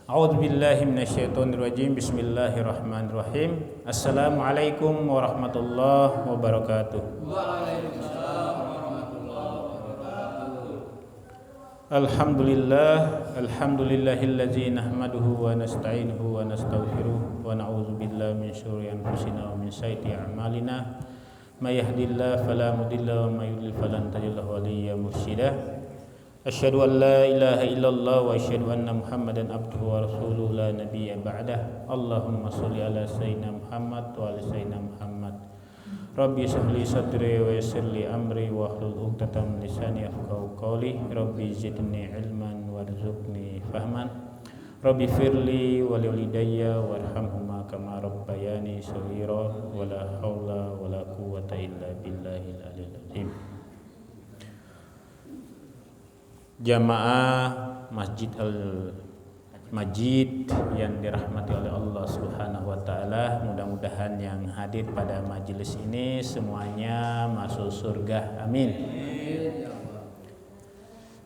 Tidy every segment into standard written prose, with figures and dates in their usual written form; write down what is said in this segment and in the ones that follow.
A'udzu billahi minasyaitonir rajim. Bismillahirrahmanirrahim. Assalamualaikum warahmatullahi wabarakatuh. Waalaikumsalam warahmatullahi wabarakatuh. Alhamdulillahillazi nahmaduhu wa nasta'inuhu wa nastaghfiruh wa na'udzu billahi min syururi anfusina wa min sayyiati a'malina. May yahdihillahu fala mudilla wa may yudlil falan tajida lahu waliyyan mursyida. Asyhadu an la ilaha illallah wa asyhadu anna Muhammadan abduhu wa rasuluhu la nabiyya ba'dah. Allahumma shalli ala sayyidina Muhammad wa ala sayyidina Muhammad. Rabbi shrah li sadri wa yassir li amri wa hlul 'uqdatam min lisani yafqahu qawli. Rabbi zidni ilman warzuqni fahman. Rabbi firli wa li walidayya warhamhuma kama rabbayani shaghira. Wala haula wala quwwata illa billahil aliyyil azim. Jamaah Masjid Al-Majid yang dirahmati oleh Allah Subhanahu wa taala, mudah-mudahan yang hadir pada majelis ini semuanya masuk surga. Amin.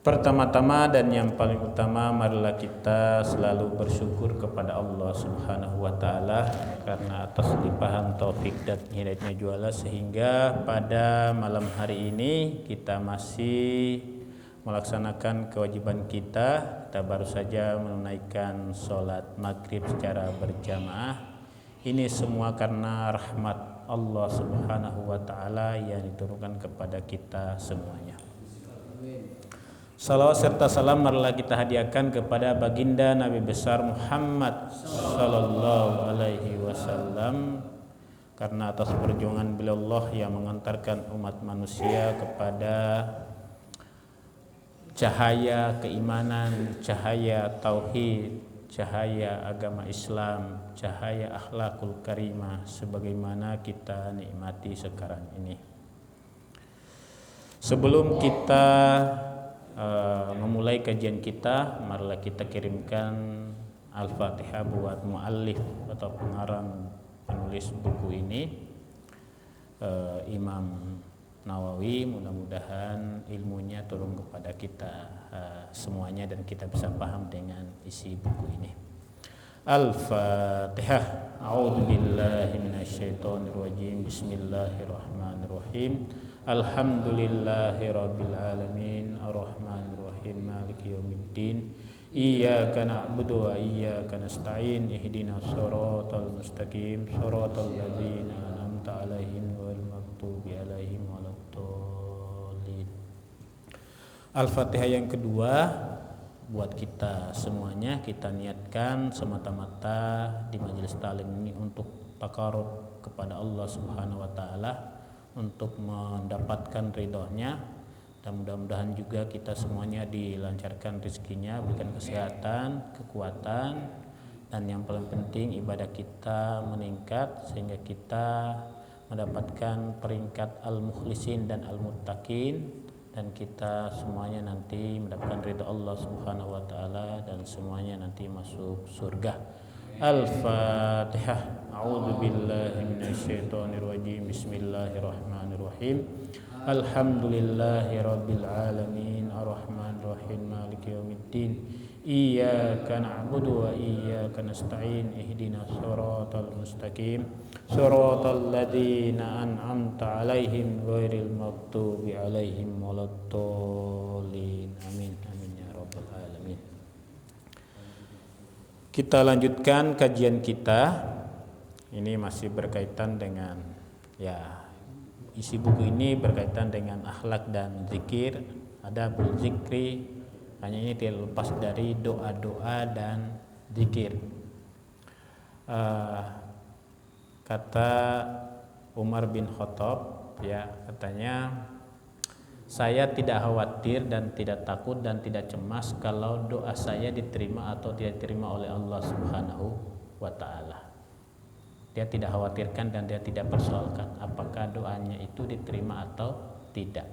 Pertama-tama dan yang paling utama, marilah kita selalu bersyukur kepada Allah Subhanahu wa taala karena atas limpahan taufik dan hidayahnya juala sehingga pada malam hari ini kita masih melaksanakan kewajiban kita baru saja menunaikan sholat maghrib secara berjamaah. Ini semua karena rahmat Allah Subhanahu wa taala yang diturunkan kepada kita semuanya. Salawat serta salam marilah kita hadiahkan kepada baginda Nabi besar Muhammad sallallahu alaihi wasallam, karena atas perjuangan beliau Allah yang mengantarkan umat manusia kepada cahaya keimanan, cahaya tauhid, cahaya agama Islam, cahaya akhlakul karimah sebagaimana kita nikmati sekarang ini. Sebelum kita memulai kajian kita, marilah kita kirimkan Al-Fatihah buat muallif atau pengarang penulis buku ini, Imam Nawawi. Mudah-mudahan ilmunya turun kepada kita semuanya dan kita bisa paham dengan isi buku ini. Al-Fatihah. A'udzu billahi minasyaitonir rajim. Bismillahirrahmanirrahim. Alhamdulillahirabbil alamin. Arrahmanir rahim. Maliki yaumiddin. Iyyaka na'budu wa iyyaka nasta'in. Ihdinas shiratal mustaqim. Shiratal ladzina an'amta 'alaihim ghairil maghdubi 'alaihim waladdallin. Al-Fatihah yang kedua buat kita semuanya, kita niatkan semata-mata di majelis taklim ini untuk takarub kepada Allah Subhanahu wa taala, untuk mendapatkan ridhonya, dan mudah-mudahan juga kita semuanya dilancarkan rezekinya, berikan kesehatan, kekuatan, dan yang paling penting ibadah kita meningkat sehingga kita mendapatkan peringkat al-mukhlisin dan al-muttaqin, dan kita semuanya nanti mendapatkan ridha Allah Subhanahu wa taala dan semuanya nanti masuk surga. Al-Fatihah. A'udzu billahi minasyaitonir rajim. Bismillahirrahmanirrahim. Alhamdulillahirabbil alamin. Arrahmanir rahim. Maliki yaumiddin. Iyyaka na'budu wa iyyaka nasta'in. Ihdinas shiratal mustaqim. Shiratal ladzina an'amta 'alaihim ghairil maghdubi 'alaihim waladdallin. Amin amin ya rabbal alamin. Kita lanjutkan kajian kita. Ini masih berkaitan dengan isi buku ini berkaitan dengan akhlak dan zikir. Ada berzikri, hanya ini tidak lepas dari doa-doa dan zikir. Kata Umar bin Khattab, katanya, saya tidak khawatir dan tidak takut dan tidak cemas kalau doa saya diterima atau tidak diterima oleh Allah Subhanahu wa taala. Dia tidak khawatirkan dan dia tidak persoalkan apakah doanya itu diterima atau tidak.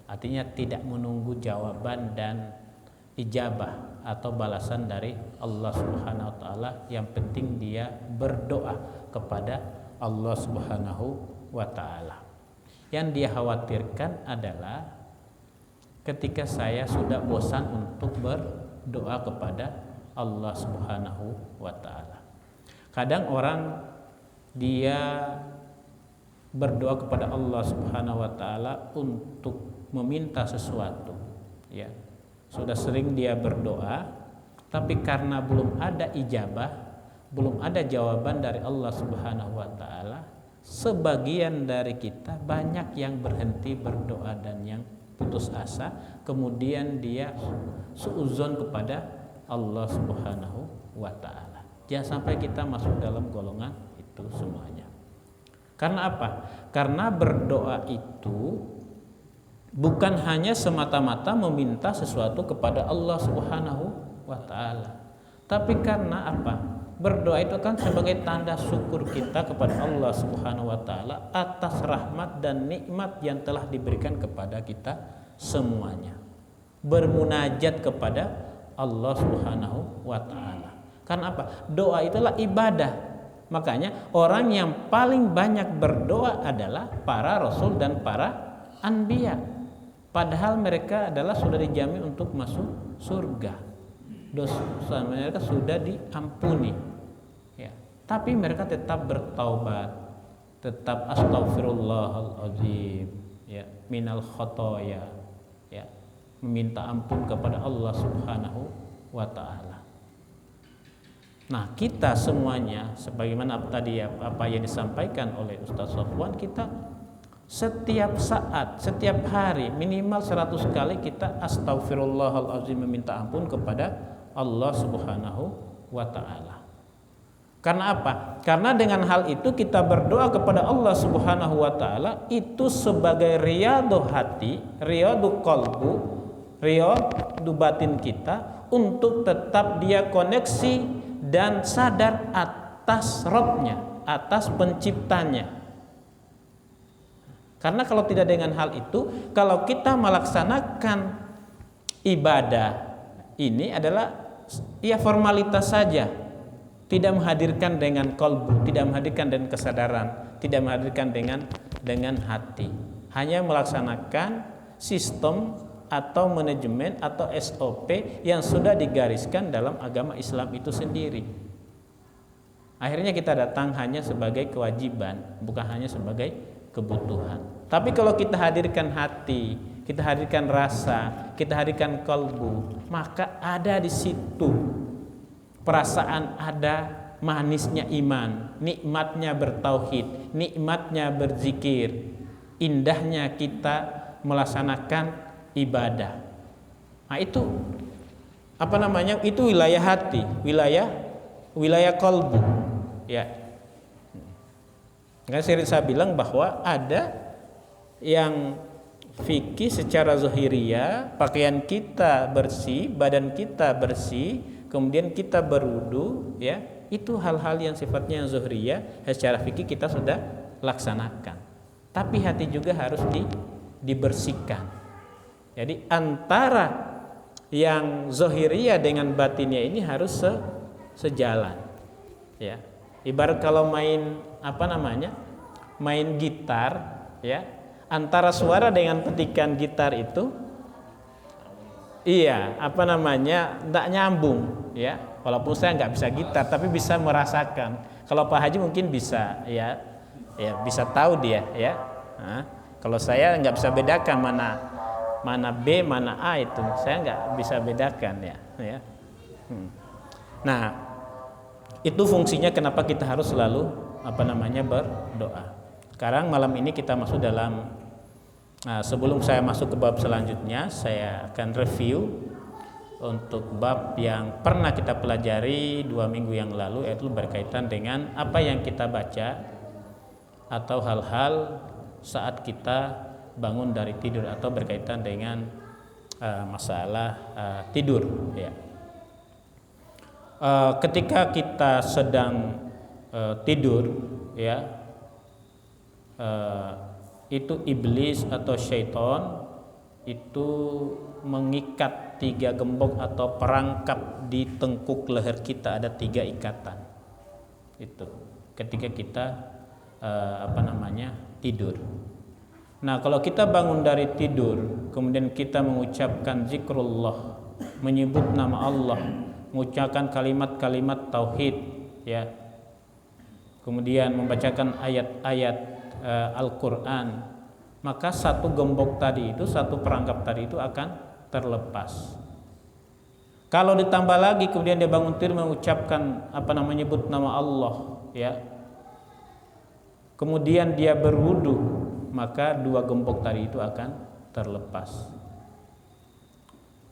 Artinya tidak menunggu jawaban dan ijabah atau balasan dari Allah Subhanahu wa taala. Yang penting dia berdoa kepada Allah Subhanahu wa taala. Yang dia khawatirkan adalah ketika saya sudah bosan untuk berdoa kepada Allah Subhanahu wa taala. Kadang orang dia berdoa kepada Allah Subhanahu wa taala untuk meminta sesuatu, ya. Sudah sering dia berdoa, tapi karena belum ada ijabah, belum ada jawaban dari Allah Subhanahu wa taala, sebagian dari kita banyak yang berhenti berdoa dan yang putus asa, kemudian dia suudzon kepada Allah Subhanahu wa taala. Jangan sampai kita masuk dalam golongan itu semuanya. Karena apa? Karena berdoa itu bukan hanya semata-mata meminta sesuatu kepada Allah Subhanahu wa taala. Tapi karena apa? Berdoa itu kan sebagai tanda syukur kita kepada Allah Subhanahu wa taala atas rahmat dan nikmat yang telah diberikan kepada kita semuanya. Bermunajat kepada Allah Subhanahu wa taala. Karena apa? Doa itulah ibadah. Makanya orang yang paling banyak berdoa adalah para rasul dan para anbiya. Padahal mereka adalah sudah dijamin untuk masuk surga. Dosa mereka sudah diampuni, ya. Tapi mereka tetap bertaubat, tetap astaghfirullahaladzim, ya, minal khotoya, ya, meminta ampun kepada Allah Subhanahu wa taala. Nah, kita semuanya sebagaimana tadi apa yang disampaikan oleh Ustaz Safwan, kita setiap saat, setiap hari minimal 100 kali kita astaghfirullahaladzim, meminta ampun kepada Allah Subhanahu wa taala. Karena apa? Karena dengan hal itu kita berdoa kepada Allah Subhanahu wa taala itu sebagai riyadhah hati, riyadhah qalbu, riyadhah batin kita untuk tetap dia koneksi dan sadar atas Rabb-nya, atas penciptanya. Karena kalau tidak dengan hal itu, kalau kita melaksanakan ibadah ini adalah ya formalitas saja, tidak menghadirkan dengan qalbu, tidak menghadirkan dengan kesadaran, tidak menghadirkan dengan hati, hanya melaksanakan sistem atau manajemen atau SOP yang sudah digariskan dalam agama Islam itu sendiri. Akhirnya kita datang hanya sebagai kewajiban, bukan hanya sebagai kebutuhan. Tapi kalau kita hadirkan hati, kita hadirkan rasa, kita hadirkan kalbu, maka ada di situ perasaan, ada manisnya iman, nikmatnya bertauhid, nikmatnya berzikir, indahnya kita melaksanakan ibadah. Nah, itu apa namanya? Itu wilayah hati, wilayah kalbu, ya. Kan saya bilang bahwa ada yang fikih secara zahiriyah, pakaian kita bersih, badan kita bersih, kemudian kita berwudu, ya. Itu hal-hal yang sifatnya yang zahiriyah, secara fikih kita sudah laksanakan. Tapi hati juga harus dibersihkan. Jadi antara yang zahiriyah dengan batinnya ini harus sejalan, ya. Ibarat kalau main main gitar, ya, antara suara dengan petikan gitar itu tidak nyambung, ya. Walaupun saya nggak bisa gitar tapi bisa merasakan. Kalau Pak Haji mungkin bisa, ya bisa tahu dia, ya. Nah, kalau saya nggak bisa bedakan mana B mana A, itu saya nggak bisa bedakan, ya. Nah, itu fungsinya kenapa kita harus selalu berdoa. Sekarang malam ini kita masuk dalam sebelum saya masuk ke bab selanjutnya, saya akan review untuk bab yang pernah kita pelajari 2 minggu yang lalu, yaitu berkaitan dengan apa yang kita baca atau hal-hal saat kita bangun dari tidur atau berkaitan dengan masalah tidur, ya. Ketika kita sedang tidur, ya, itu iblis atau syaitan itu mengikat 3 gembok atau perangkap di tengkuk leher kita, ada 3 ikatan. Itu ketika kita tidur. Nah, kalau kita bangun dari tidur, kemudian kita mengucapkan zikrullah, menyebut nama Allah, mengucapkan kalimat-kalimat tauhid, ya. Kemudian membacakan ayat-ayat Al-Qur'an, maka satu gembok tadi itu, satu perangkap tadi itu akan terlepas. Kalau ditambah lagi kemudian dia bangun tidur mengucapkan nyebut nama Allah, ya. Kemudian dia berwudu, maka dua gembok tadi itu akan terlepas.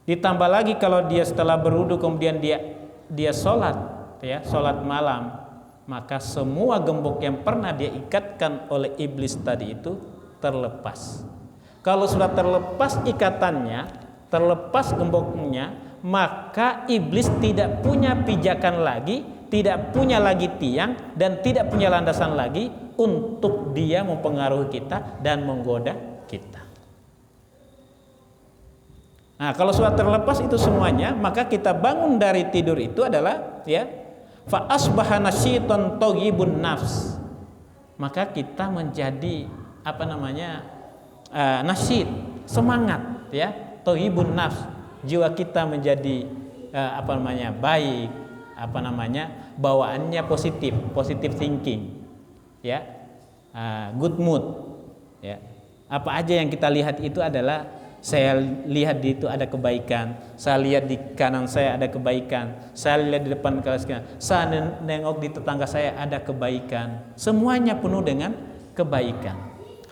Ditambah lagi kalau dia setelah berwudu kemudian dia sholat, ya, sholat malam, maka semua gembok yang pernah dia ikatkan oleh iblis tadi itu terlepas. Kalau sudah terlepas ikatannya, terlepas gemboknya, maka iblis tidak punya pijakan lagi, tidak punya lagi tiang, dan tidak punya landasan lagi untuk dia mempengaruhi kita dan menggoda kita. Nah, kalau sudah terlepas itu semuanya, maka kita bangun dari tidur itu adalah, ya, fa asbaha nasyitan thayyibun nafs. Maka kita menjadi nasyid, semangat, ya, thayyibun nafs. Jiwa kita menjadi baik, bawaannya positif thinking, ya, good mood, ya. Apa aja yang kita lihat itu adalah, saya lihat di itu ada kebaikan, saya lihat di kanan saya ada kebaikan, saya lihat di depan saya nengok di tetangga saya ada kebaikan, semuanya penuh dengan kebaikan.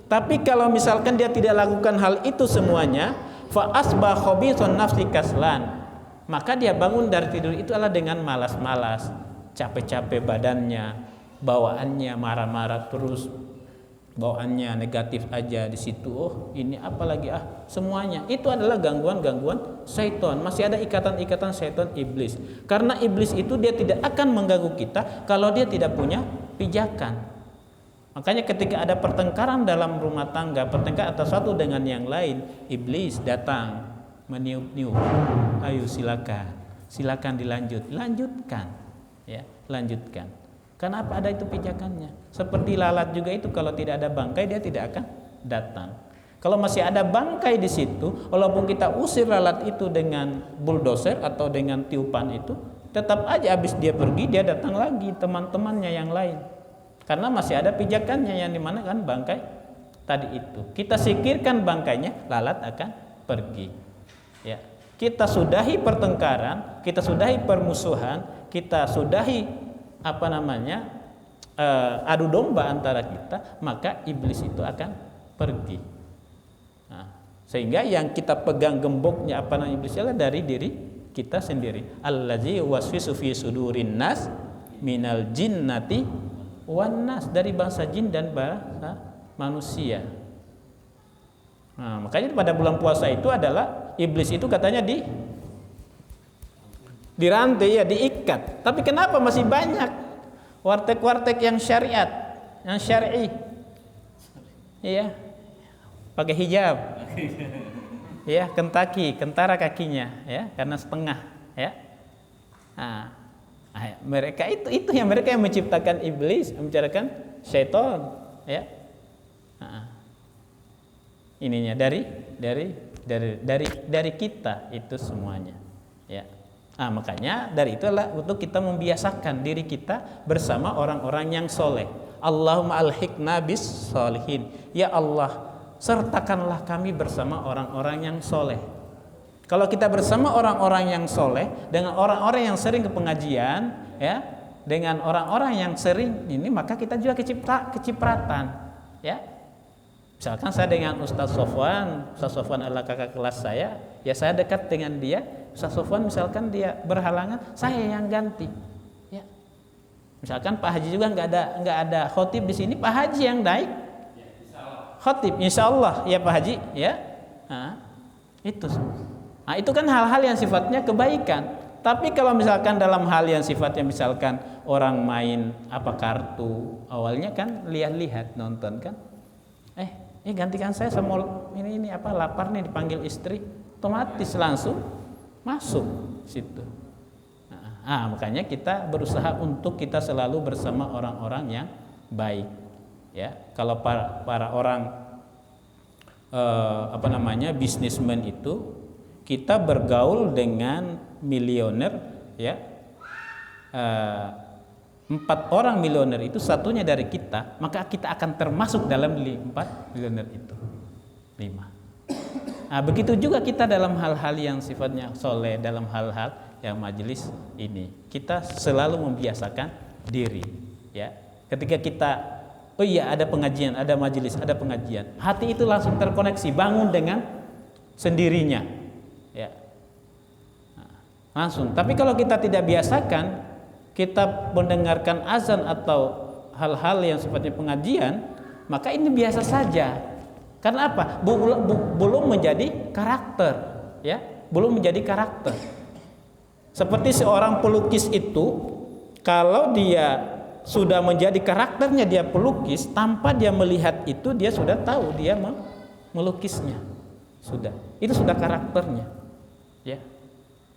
Tapi kalau misalkan dia tidak lakukan hal itu semuanya, fa asbah khabithun nafsi kaslan, maka dia bangun dari tidur itu adalah dengan malas-malas, capek-capek badannya, bawaannya marah-marah terus, bawaannya negatif aja di situ. Oh, ini apalagi semuanya itu adalah gangguan-gangguan syaitan. Masih ada ikatan-ikatan syaitan iblis. Karena iblis itu dia tidak akan mengganggu kita kalau dia tidak punya pijakan. Makanya ketika ada pertengkaran dalam rumah tangga, pertengkaran antara satu dengan yang lain, iblis datang meniup-niup. Ayo silakan lanjutkan, ya, lanjutkan. Kenapa ada itu pijakannya? Seperti lalat juga itu, kalau tidak ada bangkai dia tidak akan datang. Kalau masih ada bangkai di situ, walaupun kita usir lalat itu dengan bulldozer atau dengan tiupan itu, tetap aja habis dia pergi dia datang lagi teman-temannya yang lain. Karena masih ada pijakannya yang dimana kan bangkai tadi itu. Kita singkirkan bangkainya, lalat akan pergi. Ya, kita sudahi pertengkaran, kita sudahi permusuhan, kita sudahi adu domba antara kita, maka iblis itu akan pergi. Nah, sehingga yang kita pegang gemboknya iblis adalah dari diri kita sendiri. Allazi waswisu fi sudurin nas minal jinnati wan nas, dari bangsa jin dan bangsa manusia. Nah, makanya pada bulan puasa itu adalah iblis itu katanya dirantai, ya, diikat. Tapi kenapa masih banyak warteg-warteg yang syariat, yang syar'i, ya, pakai hijab, ya, kentara kakinya, ya, karena setengah, ya. Nah, mereka itu yang mereka yang menciptakan iblis, membicarakan syaitan, ya. Nah, ininya dari kita itu semuanya, ya. Nah, makanya dari itu adalah untuk kita membiasakan diri kita bersama orang-orang yang soleh. Allahumma alhiqna bis solihin. Ya Allah, sertakanlah kami bersama orang-orang yang soleh. Kalau kita bersama orang-orang yang soleh, dengan orang-orang yang sering ke pengajian, ya, dengan orang-orang yang sering ini, maka kita juga kecipratan, ya. Misalkan saya dengan Ustaz Sofwan adalah kakak kelas saya, ya saya dekat dengan dia. Ustaz Sofwan misalkan dia berhalangan, saya yang ganti, ya. Misalkan Pak Haji juga nggak ada khotib di sini, Pak Haji yang naik khotib, insya Allah, ya Pak Haji, ya. Nah, itu. Nah, itu kan hal-hal yang sifatnya kebaikan. Tapi kalau misalkan dalam hal yang sifatnya misalkan orang main kartu, awalnya kan lihat-lihat, nonton kan, gantikan saya sama ini lapar nih, dipanggil istri, otomatis langsung masuk situ. Nah, makanya kita berusaha untuk kita selalu bersama orang-orang yang baik, ya. Kalau para orang bisnismen itu, kita bergaul dengan milioner, ya, 4 orang milioner itu satunya dari kita, maka kita akan termasuk dalam 4 milioner itu. 5. Nah, begitu juga kita dalam hal-hal yang sifatnya soleh, dalam hal-hal yang majelis ini, kita selalu membiasakan diri, ya. Ketika kita, oh iya ada pengajian, ada majelis, ada pengajian, hati itu langsung terkoneksi, bangun dengan sendirinya, ya. Nah, langsung. Tapi kalau kita tidak biasakan, kita mendengarkan azan atau hal-hal yang sifatnya pengajian, maka ini biasa saja. Karena apa? Belum menjadi karakter, ya, belum menjadi karakter. Seperti seorang pelukis itu, kalau dia sudah menjadi karakternya dia pelukis, tanpa dia melihat itu dia sudah tahu dia melukisnya. Sudah, itu sudah karakternya, ya.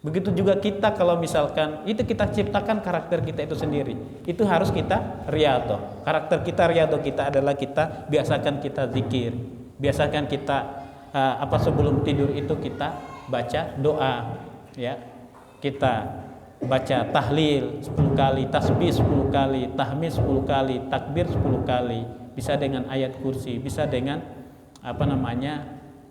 Begitu juga kita, kalau misalkan itu kita ciptakan karakter kita itu sendiri, itu harus kita riyadhah. Karakter kita, riyadhah kita adalah kita biasakan kita zikir, biasakan kita sebelum tidur itu kita baca doa, ya. Kita baca tahlil 10 kali, tasbih 10 kali, tahmid 10 kali, takbir 10 kali, bisa dengan ayat kursi, bisa dengan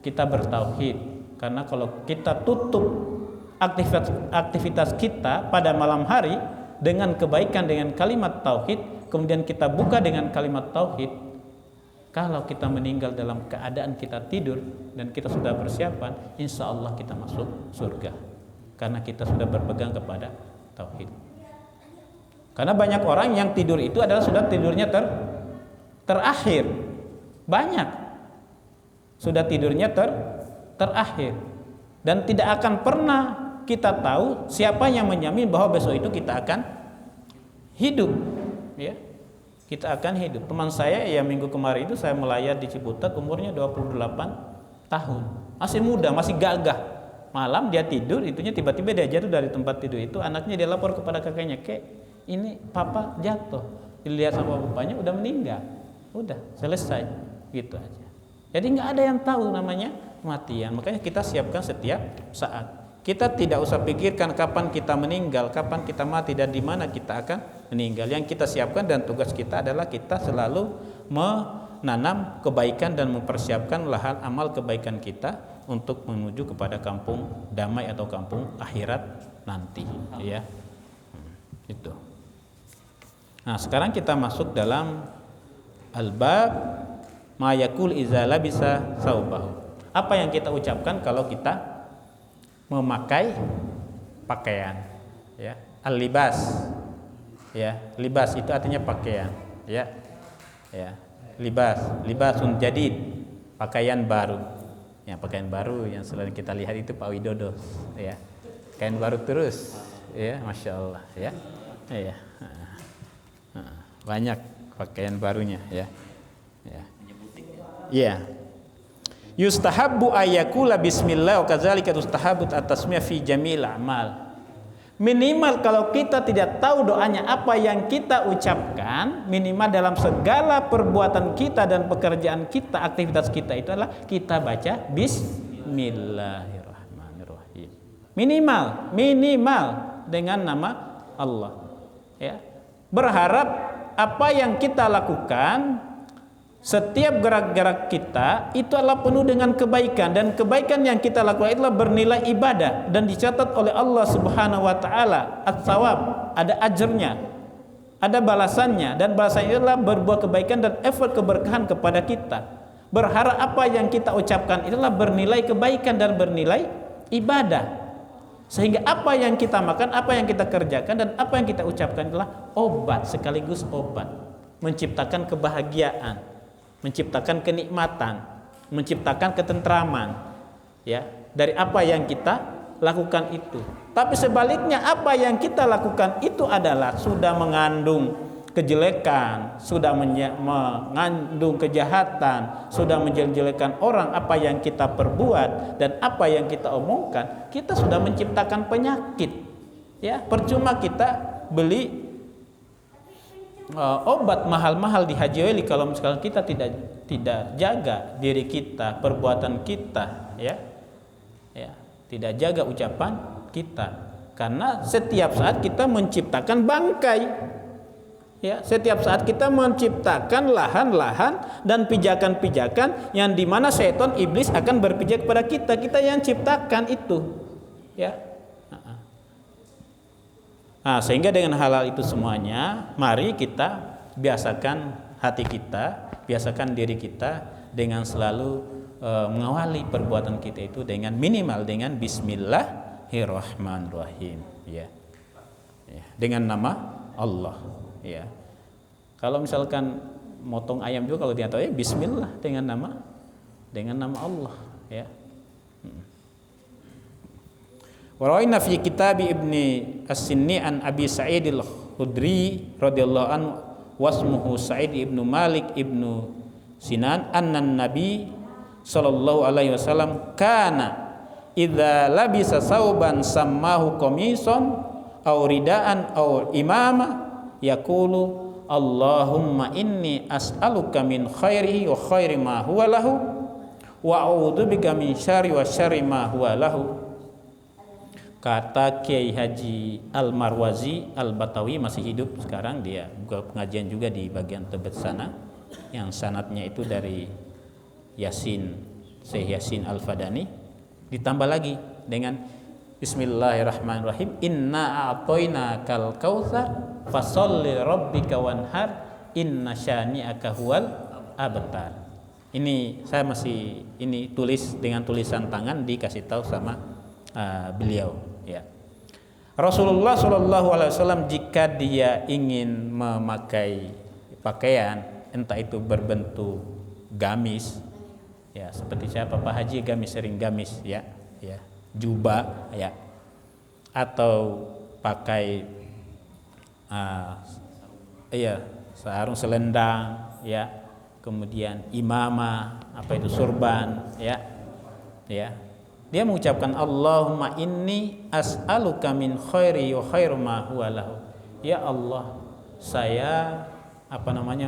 kita bertauhid. Karena kalau kita tutup aktivitas kita pada malam hari dengan kebaikan, dengan kalimat tauhid, kemudian kita buka dengan kalimat tauhid, kalau kita meninggal dalam keadaan kita tidur dan kita sudah persiapan, insya Allah kita masuk surga, karena kita sudah berpegang kepada tauhid. Karena banyak orang yang tidur itu adalah sudah tidurnya terakhir, banyak sudah tidurnya terakhir, dan tidak akan pernah kita tahu siapa yang menjamin bahwa besok itu kita akan hidup, ya. Kita akan hidup. Teman saya yang minggu kemarin itu saya melayat di Ciputat, umurnya 28 tahun, masih muda, masih gagah. Malam dia tidur, itunya tiba-tiba dia jatuh dari tempat tidur itu. Anaknya dia lapor kepada kakaknya, "Kek, ini papa jatuh." Dilihat sama bapaknya, udah meninggal, udah selesai, gitu aja. Jadi nggak ada yang tahu namanya kematian. Makanya kita siapkan setiap saat. Kita tidak usah pikirkan kapan kita meninggal, kapan kita mati, dan di mana kita akan meninggal. Yang kita siapkan dan tugas kita adalah kita selalu menanam kebaikan dan mempersiapkan lahan amal kebaikan kita untuk menuju kepada kampung damai atau kampung akhirat nanti, ya. Itu. Nah, sekarang kita masuk dalam al-bab ma yakul iza labisa saubahu. Apa yang kita ucapkan kalau kita memakai pakaian, ya. Al-libas, ya. Libas itu artinya pakaian, ya. Ya. Libasun jadid, pakaian baru. Ya, pakaian baru yang selalu kita lihat itu Pak Widodo, ya. Pakaian baru terus, ya, Masya Allah, ya. Ya. Banyak pakaian barunya, ya. Ya. Ya. Yustahabbu ayyakula bismillah wa kadzalika tustahabbu at-tasmiyah fi jamil a'mal. Minimal kalau kita tidak tahu doanya apa yang kita ucapkan, minimal dalam segala perbuatan kita dan pekerjaan kita, aktivitas kita itu adalah kita baca bismillahirrahmanirrahim. Minimal dengan nama Allah, ya. Berharap apa yang kita lakukan, setiap gerak-gerak kita itu adalah penuh dengan kebaikan, dan kebaikan yang kita lakukan itulah bernilai ibadah dan dicatat oleh Allah Subhanahu wa taala ats-tsawab, ada ajarnya, ada balasannya, dan balasannya itulah berbuat kebaikan dan effort keberkahan kepada kita. Berharap apa yang kita ucapkan itulah bernilai kebaikan dan bernilai ibadah, sehingga apa yang kita makan, apa yang kita kerjakan, dan apa yang kita ucapkan itulah obat, sekaligus obat, menciptakan kebahagiaan, menciptakan kenikmatan, menciptakan ketentraman, ya, dari apa yang kita lakukan itu. Tapi sebaliknya, apa yang kita lakukan itu adalah sudah mengandung kejelekan, sudah mengandung kejahatan, sudah menjelek-jelekan orang, apa yang kita perbuat dan apa yang kita omongkan, kita sudah menciptakan penyakit, ya. Percuma kita beli obat mahal-mahal di Haji Weli kalau misalkan kita tidak jaga diri kita, perbuatan kita, ya, tidak jaga ucapan kita, Karena setiap saat kita menciptakan bangkai. Ya, setiap saat kita menciptakan lahan-lahan dan pijakan-pijakan yang dimana setan iblis akan berpijak kepada kita. Kita yang ciptakan itu. Ya. Nah, sehingga dengan hal itu semuanya, mari kita biasakan hati kita, biasakan diri kita dengan selalu mengawali perbuatan kita itu dengan minimal dengan Bismillahirrahmanirrahim, ya. Dengan nama Allah, ya. Kalau misalkan motong ayam juga kalau dia tahu ya Bismillah dengan nama Allah, ya. Warawina fi kitab Ibni As-Sinni an Abi Sa'id al-Khudri radhiyallahu anhu wasmuhu Sa'id ibnu Malik ibnu Sinan annan Nabi sallallahu alaihi wasallam kana idza labisa sauban sammahu qamisan aw ridaan aw imama yaqulu Allahumma inni as'aluka min khairihi wa khairi ma huwa lahu wa a'udzubika min syarri wa syarri ma huwa lahu. Kata Kiai Haji Al-Marwazi Al-Batawi, masih hidup sekarang, dia buka pengajian juga di bagian Tebet sana, yang sanadnya itu dari Syekh Yasin Al-Fadani, ditambah lagi dengan Bismillahirrahmanirrahim, inna a'toinakal kautsar fasholli rabbika wanhar inna syani'aka huwal abtar. Ini saya masih tulis dengan tulisan tangan, dikasih tahu sama beliau, ya. Rasulullah Shallallahu Alaihi Wasallam jika dia ingin memakai pakaian, entah itu berbentuk gamis, ya seperti siapa Pak Haji gamis, sering gamis, ya, jubah, ya, atau pakai sarung selendang, ya, kemudian imamah, apa itu surban, ya. Dia mengucapkan Allahumma inni as'aluka min khairi wa khairu ma huwa lahu. Ya Allah, saya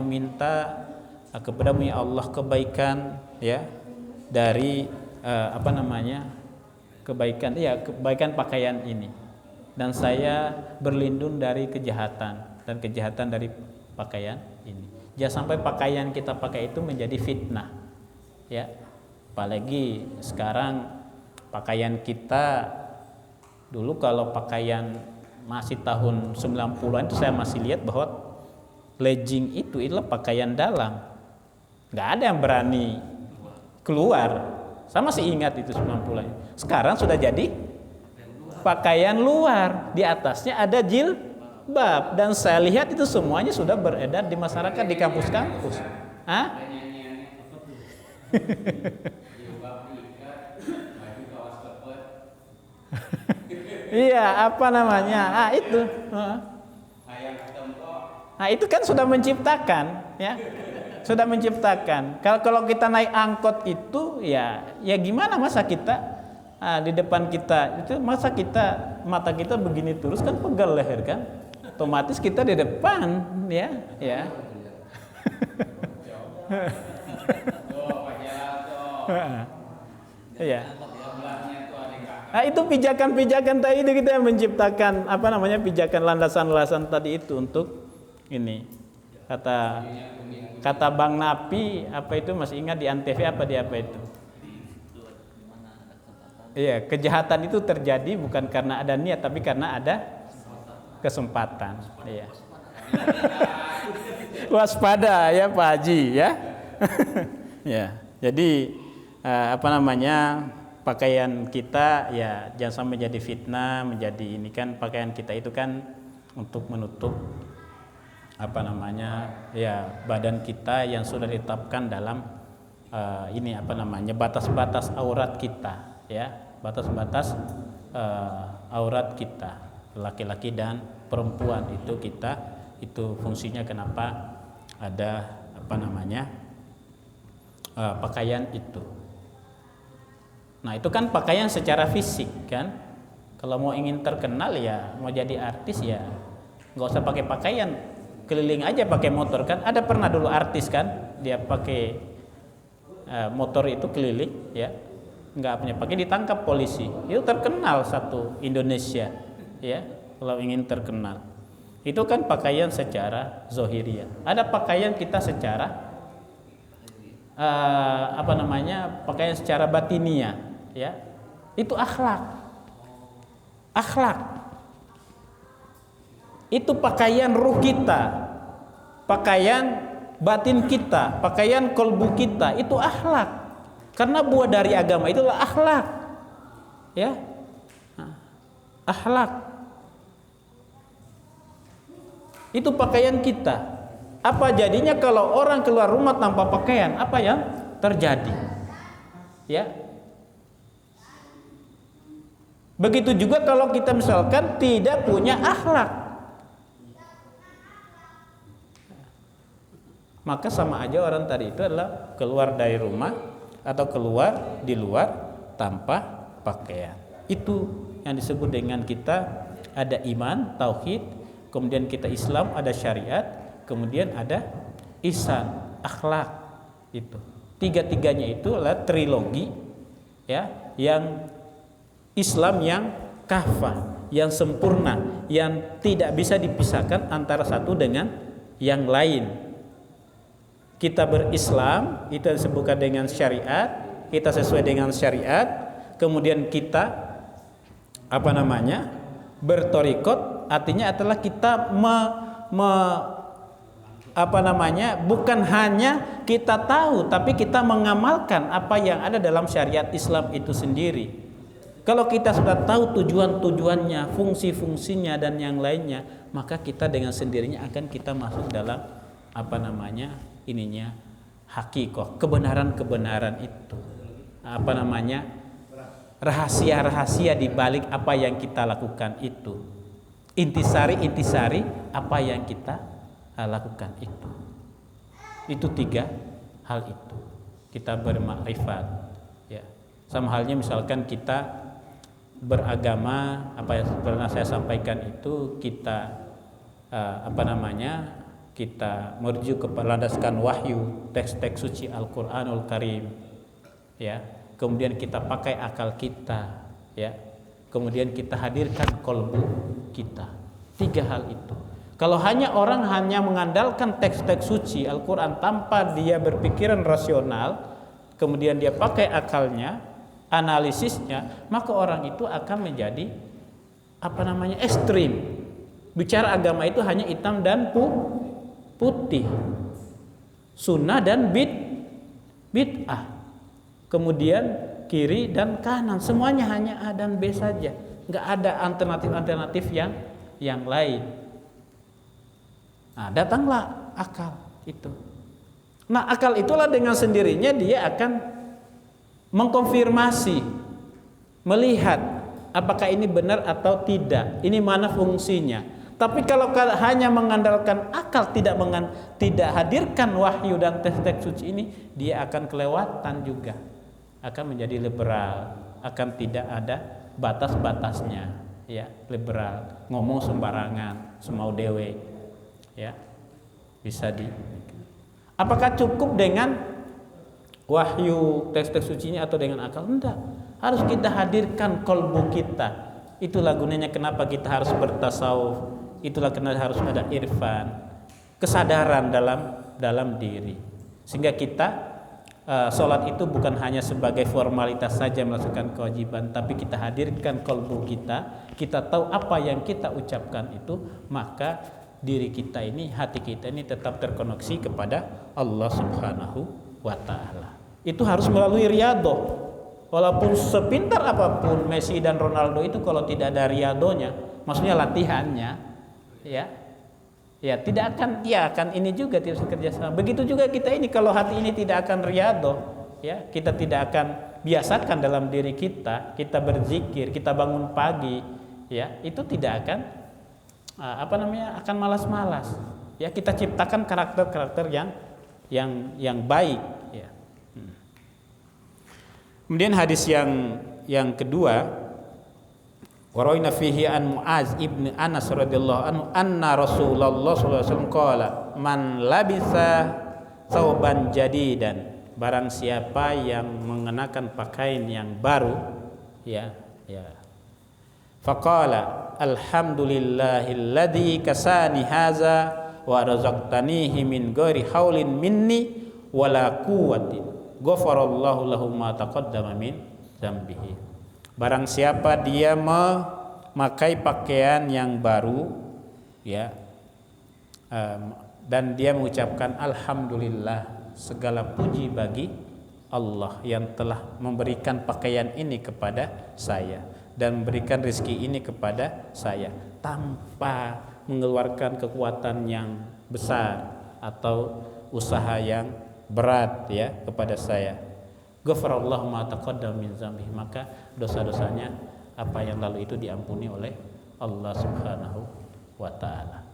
minta kepadamu ya Allah kebaikan, ya, dari kebaikan pakaian ini, dan saya berlindung dari kejahatan dari pakaian ini. Jangan sampai pakaian kita pakai itu menjadi fitnah, ya. Apalagi sekarang pakaian kita, dulu kalau pakaian masih tahun 90-an itu saya masih lihat bahwa legging itu adalah pakaian dalam, nggak ada yang berani keluar. Saya masih ingat itu 90-an. Sekarang sudah jadi pakaian luar, di atasnya ada jilbab, dan saya lihat itu semuanya sudah beredar di masyarakat, di kampus-kampus. Iya, itu. Itu kan sudah menciptakan, ya. Sudah menciptakan. Kalau kita naik angkot itu, ya gimana, masa kita di depan kita itu, masa mata kita begini terus, kan pegal leher kan. Otomatis kita di depan, ya. Iya. Itu pijakan-pijakan tadi itu kita yang menciptakan pijakan landasan-landasan tadi itu untuk ini. Kata Bang Napi masih ingat di Antv itu? Iya, kejahatan itu terjadi bukan karena ada niat tapi karena ada kesempatan. Iya. Waspada ya Pak Haji, ya. Ya. Jadi pakaian kita ya jangan sampai jadi fitnah, menjadi ini kan, pakaian kita itu kan untuk menutup badan kita yang sudah ditetapkan dalam batas-batas aurat kita, ya, batas-batas aurat kita, laki-laki dan perempuan itu fungsinya kenapa ada pakaian itu. Nah itu kan pakaian secara fisik kan. Kalau mau ingin terkenal, ya mau jadi artis, ya nggak usah pakai pakaian, keliling aja pakai motor kan. Ada pernah dulu artis kan, dia pakai motor itu keliling, ya, nggak punya pakai, ditangkap polisi, itu terkenal satu Indonesia, ya, kalau ingin terkenal. Itu kan pakaian secara zohiriyah. Ada pakaian kita secara pakaian secara batiniah, ya. Itu akhlak. Akhlak. Itu pakaian ruh kita. Pakaian batin kita, pakaian kolbu kita, itu akhlak. Karena buah dari agama itulah akhlak. Ya. Akhlak. Itu pakaian kita. Apa jadinya kalau orang keluar rumah tanpa pakaian? Apa yang terjadi? Ya. Begitu juga kalau kita misalkan tidak punya akhlak. Maka sama aja orang tadi itu adalah keluar dari rumah atau keluar di luar tanpa pakaian. Itu yang disebut dengan kita ada iman, tauhid, kemudian kita Islam, ada syariat, kemudian ada ihsan, akhlak. Itu tiga-tiganya itu adalah trilogi, ya, yang Islam yang kafah, yang sempurna, yang tidak bisa dipisahkan antara satu dengan yang lain. Kita berislam itu disebutkan dengan syariat, kita sesuai dengan syariat, kemudian kita bertorikot, artinya adalah kita bukan hanya kita tahu, tapi kita mengamalkan apa yang ada dalam syariat Islam itu sendiri. Kalau kita sudah tahu tujuan-tujuannya, fungsi-fungsinya dan yang lainnya, maka kita dengan sendirinya akan kita masuk dalam hakikoh, kebenaran-kebenaran itu. Rahasia-rahasia di balik apa yang kita lakukan itu. Intisari apa yang kita lakukan itu. Itu tiga hal itu. Kita bermakrifat, ya. Sama halnya misalkan kita beragama, apa yang pernah saya sampaikan itu, kita kita merujuk kepada landaskan wahyu, teks-teks suci Al-Qur'anul Karim, ya. Kemudian kita pakai akal kita, ya. Kemudian kita hadirkan kolbu kita. Tiga hal itu. Kalau orang hanya mengandalkan teks-teks suci Al-Qur'an tanpa dia berpikiran rasional, kemudian dia pakai akalnya, analisisnya, maka orang itu akan menjadi ekstrim. Bicara agama itu hanya hitam dan putih, sunnah dan bid'ah, kemudian kiri dan kanan, semuanya hanya A dan B saja, nggak ada alternatif yang lain. Nah, datanglah akal itu. Nah, akal itulah dengan sendirinya dia akan mengkonfirmasi, melihat apakah ini benar atau tidak, ini mana fungsinya. Tapi kalau hanya mengandalkan akal, tidak hadirkan wahyu dan teks-teks suci ini, dia akan kelewatan juga, akan menjadi liberal, akan tidak ada batas-batasnya, ya, liberal, ngomong sembarangan, semau dewe, ya, bisa Apakah cukup dengan wahyu teks-teks sucinya atau dengan akal? Enggak, harus kita hadirkan kolbu kita. Itulah gunanya kenapa kita harus bertasawuf. Itulah kenapa harus ada irfan, kesadaran dalam diri, sehingga kita sholat itu bukan hanya sebagai formalitas saja melaksanakan kewajiban, tapi kita hadirkan kolbu kita, kita tahu apa yang kita ucapkan itu, maka diri kita ini, hati kita ini tetap terkoneksi kepada Allah Subhanahu wa Ta'ala. Itu harus melalui riyadhah. Walaupun sepintar apapun Messi dan Ronaldo itu, kalau tidak ada riyadhahnya, maksudnya latihannya, ya tidak akan ini juga tidak bekerja sama. Begitu juga kita ini, kalau hati ini tidak akan riyadhah, ya, kita tidak akan biasakan dalam diri kita berzikir, kita bangun pagi, ya, itu tidak akan akan malas-malas. Ya, kita ciptakan karakter-karakter yang baik, ya. Kemudian hadis yang kedua, waraina fihi an Muaz ibn Anas radhiyallahu anhu anna Rasulullah sallallahu alaihi wasallam qala man labisa thawban jadidan, barang siapa yang mengenakan pakaian yang baru, ya, faqala, alhamdulillahilladzi kasani haza wa razaqtanihi min ghairi haulin minni wala quwwatin ghafarallahu lahu ma taqaddama min dzambihi. Barang siapa dia memakai pakaian yang baru, ya, dan dia mengucapkan alhamdulillah, segala puji bagi Allah yang telah memberikan pakaian ini kepada saya dan memberikan rezeki ini kepada saya tanpa mengeluarkan kekuatan yang besar atau usaha yang berat, ya, kepada saya. Ghafarallahu ma taqaddama min dzambihi, maka dosa-dosanya apa yang lalu itu diampuni oleh Allah Subhanahu wa taala.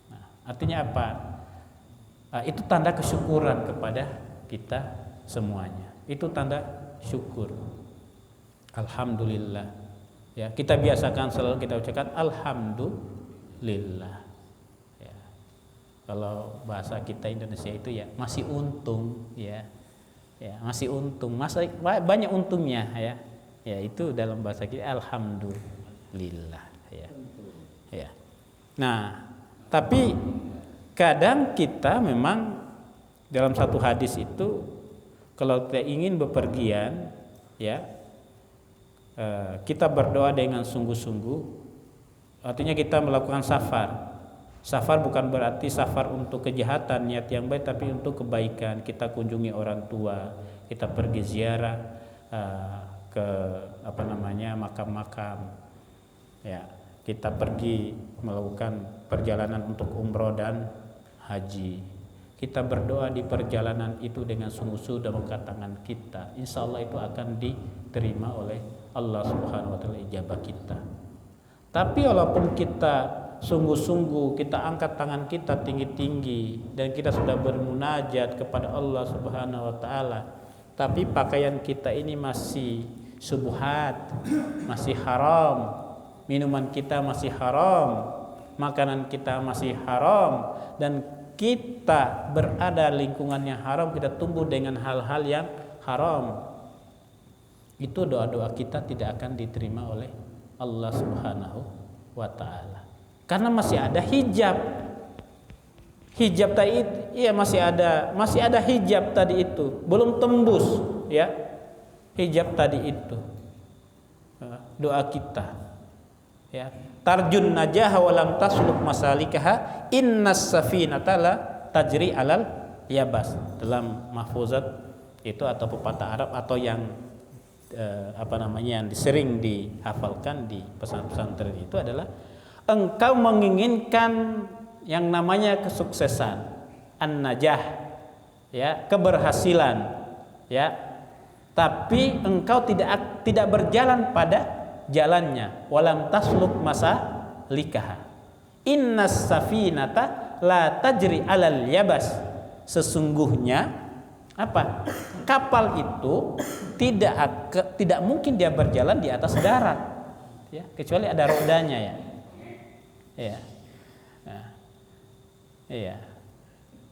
Nah, artinya apa? Itu tanda kesyukuran kepada kita semuanya. Itu tanda syukur. Alhamdulillah. Ya, kita biasakan selalu kita ucapkan alhamdulillah. Ya. Kalau bahasa kita Indonesia itu ya masih untung, ya. Ya, masih untung. Masih banyak untungnya, ya. Ya, itu dalam bahasa kita alhamdulillah, ya. Ya. Nah, tapi kadang kita memang dalam satu hadis itu kalau kita ingin bepergian, ya, kita berdoa dengan sungguh-sungguh. Artinya kita melakukan safar. Safar bukan berarti safar untuk kejahatan, niat yang baik, tapi untuk kebaikan. Kita kunjungi orang tua, kita pergi ziarah ke makam-makam. Ya, kita pergi melakukan perjalanan untuk umroh dan haji. Kita berdoa di perjalanan itu dengan sungguh-sungguh dan mengangkat tangan kita. Insya Allah itu akan diterima oleh Allah Subhanahu wa taala, ijabah kita. Tapi walaupun kita sungguh-sungguh, kita angkat tangan kita tinggi-tinggi dan kita sudah bermunajat kepada Allah Subhanahu wa taala, tapi pakaian kita ini masih syubhat, masih haram, minuman kita masih haram, makanan kita masih haram, dan kita berada lingkungan yang haram, kita tumbuh dengan hal-hal yang haram, itu doa-doa kita tidak akan diterima oleh Allah Subhanahu wa taala. Karena masih ada hijab tadi, iya masih ada hijab tadi itu, belum tembus, ya, hijab tadi itu. Doa kita, ya, tarjun najah wa lam tasluk masalikaha innas safinata la tajri alal yabas. Dalam mahfuzat itu atau pepatah Arab atau yang yang sering dihafalkan di pesantren itu adalah engkau menginginkan yang namanya kesuksesan, an-najah, ya, keberhasilan, ya, tapi engkau tidak berjalan pada jalannya, walam tasluk masalikaha innas safinata la tajri alal yabas. Sesungguhnya apa? Kapal itu tidak mungkin dia berjalan di atas darat, ya, kecuali ada rodanya, ya. Ya. Nah, iya.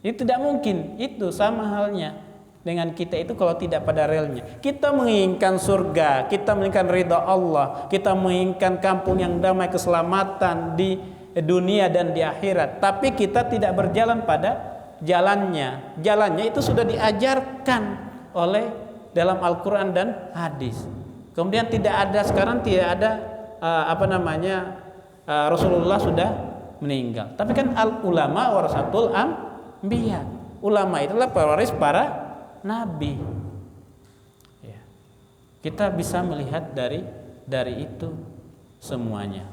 Itu tidak mungkin. Itu sama halnya dengan kita itu kalau tidak pada relnya. Kita menginginkan surga, kita menginginkan ridha Allah, kita menginginkan kampung yang damai, keselamatan di dunia dan di akhirat, tapi kita tidak berjalan pada jalannya. Jalannya itu sudah diajarkan oleh dalam Al-Qur'an dan hadis. Kemudian sekarang tidak ada Rasulullah sudah meninggal. Tapi kan ulama warasatul anbiya. Ulama itulah pewaris para nabi. Ya. Kita bisa melihat dari itu semuanya.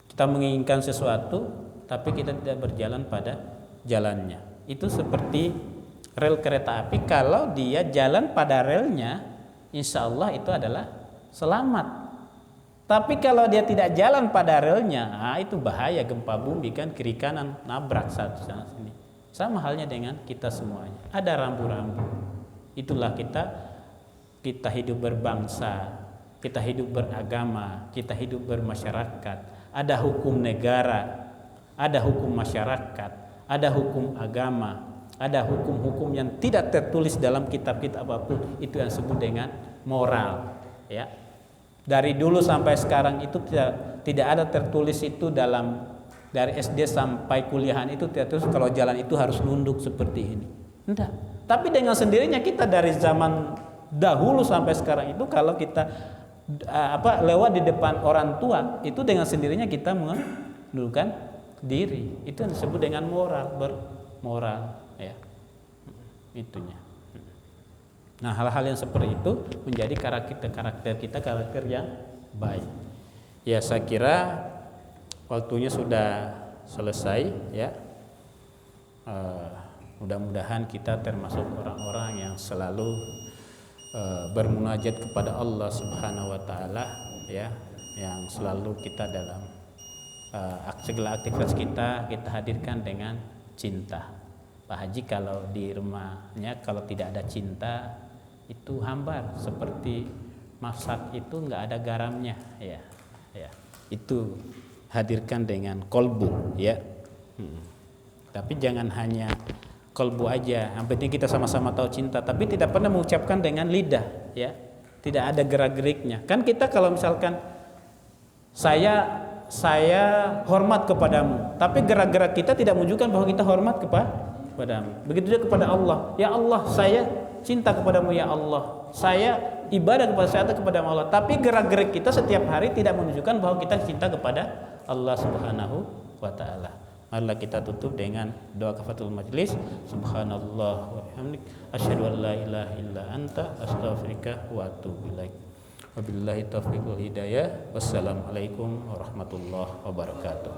Kita menginginkan sesuatu, tapi kita tidak berjalan pada jalannya. Itu seperti rel kereta api. Kalau dia jalan pada relnya, insya Allah itu adalah selamat. Tapi kalau dia tidak jalan pada relnya, itu bahaya, gempa bumi kan, kiri kanan nabrak satu sana sini. Sama halnya dengan kita semuanya. Ada rambu-rambu. Itulah kita hidup berbangsa, kita hidup beragama, kita hidup bermasyarakat. Ada hukum negara, ada hukum masyarakat, ada hukum agama, ada hukum-hukum yang tidak tertulis dalam kitab-kitab apapun. Itu yang disebut dengan moral, ya. Dari dulu sampai sekarang itu tidak ada tertulis itu dalam dari SD sampai kuliahan itu tidak terus kalau jalan itu harus nunduk seperti ini. Enggak. Tapi dengan sendirinya kita dari zaman dahulu sampai sekarang itu kalau kita lewat di depan orang tua itu dengan sendirinya kita menundukkan diri. Itu yang disebut dengan bermoral ya. Itunya. Nah, hal-hal yang seperti itu menjadi karakter yang baik. Ya, saya kira waktunya sudah selesai ya. Mudah-mudahan kita termasuk orang-orang yang selalu bermunajat kepada Allah Subhanahu wa taala ya, yang selalu kita dalam segala aktivitas kita hadirkan dengan cinta. Pak Haji kalau di rumahnya kalau tidak ada cinta itu hambar seperti masak itu nggak ada garamnya ya. Itu hadirkan dengan kolbu ya. Tapi jangan hanya kolbu aja, yang penting kita sama-sama tahu cinta, tapi tidak pernah mengucapkan dengan lidah ya, tidak ada gerak-geriknya. Kan kita kalau misalkan saya hormat kepadamu, tapi gerak-gerak kita tidak menunjukkan bahwa kita hormat kepadamu. Begitu juga kepada Allah. Ya Allah, saya cinta kepadamu ya Allah. Saya ibadah kepada Allah. Tapi gerak-gerik kita setiap hari tidak menunjukkan bahwa kita cinta kepada Allah Subhanahu wa taala. Marilah kita tutup dengan doa kafaratul majlis. Subhanallah wa bihamdik asyhadu an la ilaha illa anta astaghfiruka wa atubu ilaik. Wabillahi taufiq wal hidayah. Wassalamualaikum warahmatullahi wabarakatuh.